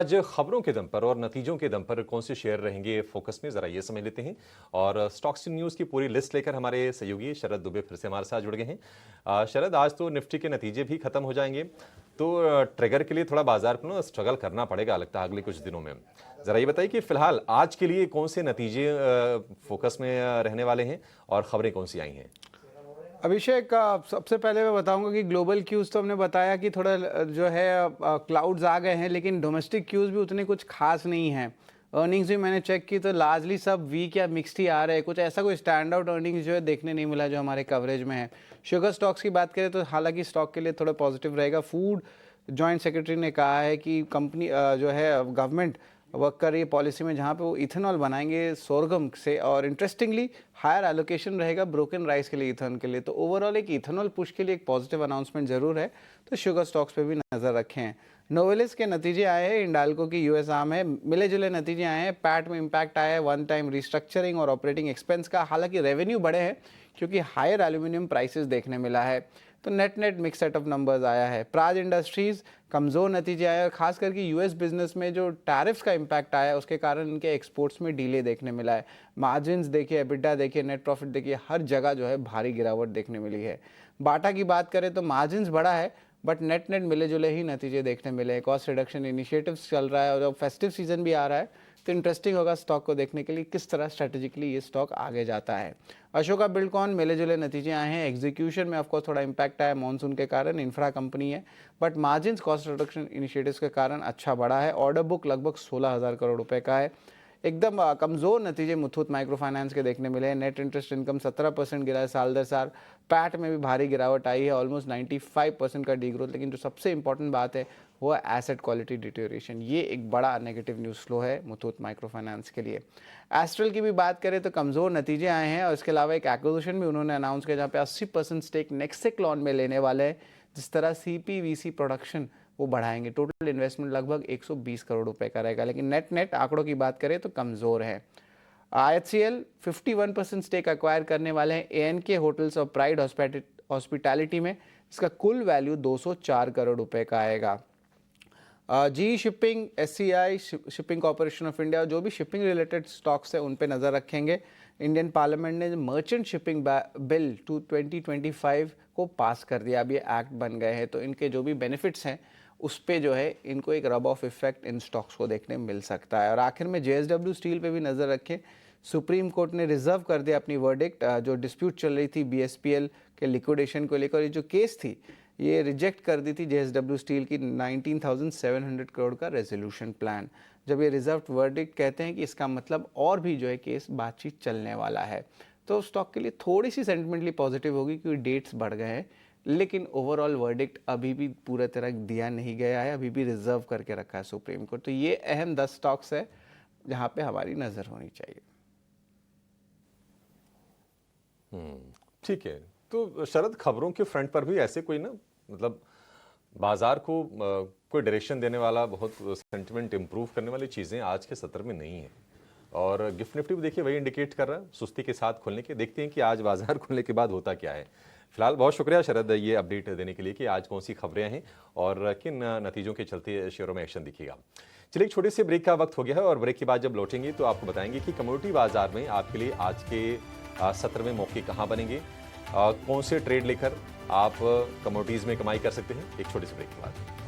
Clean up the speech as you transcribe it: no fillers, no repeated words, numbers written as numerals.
आज खबरों के दम पर और नतीजों के दम पर कौन से शेयर रहेंगे फोकस में, जरा ये समझ लेते हैं। और स्टॉक्स न्यूज़ की पूरी लिस्ट लेकर हमारे सहयोगी शरद दुबे फिर से हमारे साथ जुड़ गए हैं। शरद, आज तो निफ्टी के नतीजे भी खत्म हो जाएंगे, तो ट्रिगर के लिए थोड़ा बाजार को ना स्ट्रगल करना पड़ेगा लगता है अगले कुछ दिनों में। जरा ये बताइए कि फिलहाल आज के लिए कौन से नतीजे फोकस में रहने वाले हैं और खबरें कौन सी आई हैं। अभिषेक, सबसे पहले मैं बताऊंगा कि ग्लोबल क्यूज़ तो हमने बताया कि थोड़ा जो है क्लाउड्स आ गए हैं, लेकिन डोमेस्टिक क्यूज़ भी उतने कुछ खास नहीं हैं। अर्निंग्स भी मैंने चेक की तो लार्जली सब वीक या मिक्स्ड ही आ रहे हैं। कुछ ऐसा कोई स्टैंड आउट अर्निंग्स जो है देखने नहीं मिला जो हमारे कवरेज में है। शुगर स्टॉक्स की बात करें तो हालांकि स्टॉक के लिए थोड़ा पॉजिटिव रहेगा। फूड जॉइंट सेक्रेटरी ने कहा है कि कंपनी जो है गवर्नमेंट वर्क कर रही है पॉलिसी में जहाँ पे वो इथेनॉल बनाएंगे सोरगम से, और इंटरेस्टिंगली हायर एलोकेशन रहेगा ब्रोकन राइस के लिए, इथेनॉल के लिए। तो ओवरऑल एक इथेनॉल पुश के लिए एक पॉजिटिव अनाउंसमेंट जरूर है, तो शुगर स्टॉक्स पे भी नज़र रखें। नोवेलिस के नतीजे आए हैं, इंडाल्को की यूएस आर्म है, मिले जुले नतीजे आए हैं। पैट में इम्पैक्ट आया है वन टाइम रिस्ट्रक्चरिंग और ऑपरेटिंग एक्सपेंस का, हालांकि रेवेन्यू बढ़े हैं क्योंकि हायर एल्यूमिनियम प्राइसेस देखने मिला है। तो net net mix set of numbers आया है। प्राज इंडस्ट्रीज कमज़ोर नतीजे आए, और खास करके यूएस बिजनेस में जो टैरिफ्स का इम्पैक्ट आया उसके कारण इनके एक्सपोर्ट्स में डीले देखने मिला है। मार्जिन्स देखिए, एबिटा देखिए, नेट प्रॉफिट देखिए, हर जगह जो है भारी गिरावट देखने मिली है। बाटा की बात करें तो मार्जिन्स बढ़ा है, बट नेट नेट मिले जुले ही नतीजे देखने मिले हैं। कॉस्ट रिडक्शन इनिशिएटिव्स चल रहा है और जब फेस्टिव सीजन भी आ रहा है तो इंटरेस्टिंग होगा स्टॉक को देखने के लिए किस तरह स्ट्रेटेजिकली ये स्टॉक आगे जाता है। अशोका बिल्डकॉन मिले जुले नतीजे आए हैं। एग्जीक्यूशन में ऑफकोर्स थोड़ा इंपैक्ट आया मानसून के कारण, इंफ्रा कंपनी है, but margins cost reduction initiatives के कारण अच्छा बढ़ा है। ऑर्डर बुक लगभग 16,000 करोड़ रुपए का है। एकदम कमज़ोर नतीजे मुथूट माइक्रो फाइनेंस के देखने मिले हैं। नेट इंटरेस्ट इनकम 17% गिरा है साल दर साल। पैट में भी भारी गिरावट आई है, ऑलमोस्ट 95% का डी ग्रोथ। लेकिन जो सबसे इंपॉर्टेंट बात है वो है एसेट क्वालिटी डिटेरियोरेशन। ये एक बड़ा नेगेटिव न्यूज़ फ्लो है मुथूट माइक्रो फाइनेंस के लिए। एस्ट्रल की भी बात करें तो कमज़ोर नतीजे आए हैं, और इसके अलावा एक एक्विजिशन भी उन्होंने अनाउंस किया जहाँ पे 80% स्टेक नेक्सेक्लॉन में लेने वाले हैं। जिस तरह सीपीवीसी प्रोडक्शन वो बढ़ाएंगे। टोटल इन्वेस्टमेंट लगभग 120 करोड़ रुपए का रहेगा, लेकिन नेट नेट आंकड़ों की बात करें तो कमज़ोर है। IHCL 51% स्टेक एक्वायर करने वाले हैं ANK होटल्स और प्राइड हॉस्पिटैलिटी में। इसका कुल वैल्यू 204 करोड़ रुपए का आएगा। G shipping, SCI shipping corporation of India, जो भी शिपिंग रिलेटेड स्टॉक्स है उन पे नज़र रखेंगे। इंडियन पार्लियामेंट ने मर्चेंट शिपिंग बिल 2025 को पास कर दिया, अब ये एक्ट बन गए हैं, तो इनके जो भी बेनिफिट्स हैं उस पे जो है इनको एक rub off effect in stocks को देखने मिल सकता है। और आखिर में JSW स्टील पे भी नज़र रखें। सुप्रीम कोर्ट ने रिजर्व कर दिया अपनी वर्डिक्ट, जो डिस्प्यूट चल रही थी BSPL के लिक्विडेशन को लेकर। ये जो केस थी ये रिजेक्ट कर दी थी JSW स्टील की 19,700 करोड़ का रेजोल्यूशन प्लान। जब ये रिजर्व वर्डिक्ट कहते हैं कि इसका मतलब और भी जो है केस बातचीत चलने वाला है, तो स्टॉक के लिए थोड़ी सी सेंटिमेंटली पॉजिटिव होगी क्योंकि डेट्स बढ़ गए हैं, लेकिन ओवरऑल वर्डिक्ट अभी भी पूरा तरह दिया नहीं गया है, अभी भी रिजर्व करके रखा है सुप्रीम कोर्ट। तो ये अहम 10 स्टॉक्स है जहां पे हमारी नज़र होनी चाहिए। ठीक है, तो शरद, खबरों के फ्रंट पर भी ऐसे कोई ना मतलब बाजार को कोई डायरेक्शन देने वाला, बहुत सेंटिमेंट इंप्रूव करने वाली चीज़ें आज के सत्र में नहीं है। और गिफ्ट निफ्टी भी देखिए वही इंडिकेट कर रहा है सुस्ती के साथ खुलने के। देखते हैं कि आज बाजार खुलने के बाद होता क्या है। फिलहाल बहुत शुक्रिया शरद ये अपडेट देने के लिए कि आज कौन सी खबरें हैं और किन नतीजों के चलते शेयरों में एक्शन दिखेगा। चलिए, एक छोटे से ब्रेक का वक्त हो गया है और ब्रेक के बाद जब लौटेंगे तो आपको बताएंगे कि कमोडिटी बाजार में आपके लिए आज के सत्र में मौके कहाँ बनेंगे, कौन से ट्रेड लेकर आप कमोडिटीज़ में कमाई कर सकते हैं। एक छोटे से ब्रेक के बाद।